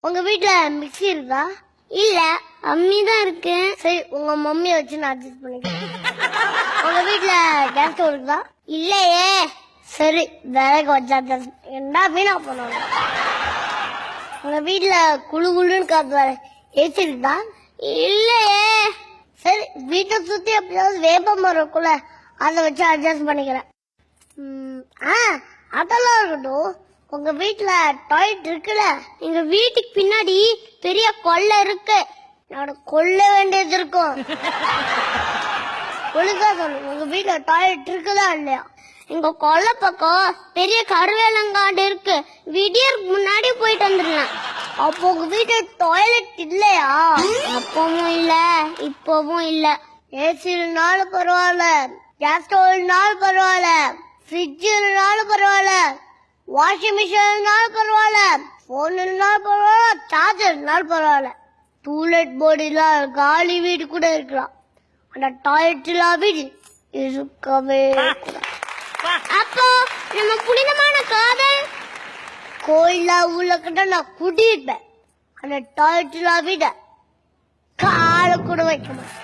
உங்க வீட்ல மிக்ஸி இருக்கா? இல்ல, அம்மி தான் இருக்கு. சரி, உங்க மம்மியை வச்சு நான் அட்ஜஸ்ட் பண்ணிக்கிறேன். உங்க வீட்ல கேஸ் ஸ்டவ் இருக்குதா? இல்லையே. சரி, விறகு வச்சு அட்ஜஸ்ட் என்ன வீணா பண்ணுவாங்க. உங்க வீட்ல குழு குழுன்னு காத்து வர ஏசி இருக்குதா? இல்லையே. சரி, வீட்டை சுத்தி எப்படியாவது வேப்ப மரம் இருக்குல்ல, அதை வச்சு அட்ஜஸ்ட் பண்ணிக்கிறேன். அதெல்லாம் இருக்கட்டும். உங்க வீட்டுல டாய்லெட் இருக்குல்ல? எங்க வீட்டுக்கு பின்னாடி பெரிய கொள்ளை இருக்கு. நான் கொல்ல வேண்டியது இருக்கும். ஒழுங்கா சொல்லு, உங்க வீட்டுல டாய்லெட் இருக்குதா இல்லையா? எங்க கொல்லை பக்கம் பெரிய கருவேலங்காடு இருக்கு. விடியருக்கு முன்னாடி போயிட்டு வந்துடலாம். அப்போ உங்க வீட்டுல டாய்லெட் இல்லையா? அப்பவும் இல்ல, இப்பவும் இல்ல. ஏசி இருந்தாலும் பரவாயில்ல, கேஸ் ஸ்டவ் இருந்தாலும் பரவாயில்ல, ஃப்ரிட்ஜ் இருந்தாலும் பரவாயில்ல, வாஷிங் மிஷின் இருந்தாலும் பரவாயில்ல, போன் இருந்தாலும் பரவாயில்ல, சார்ஜர் இருந்தாலும் பரவாயில்ல, டூலெட் போர்டு இல்லாத காலி வீடு கூட இருக்கலாம். அந்த டாய்லெட் இல்லாத வீடு இருக்கவே. அப்போ நம்ம புனிதமான காதல் கோயிலா உள்ள கிட்ட நான் குடியிருப்பேன். அந்த டாய்லெட் இல்லாத வீட கால கூட வைக்க மாட்டேன்.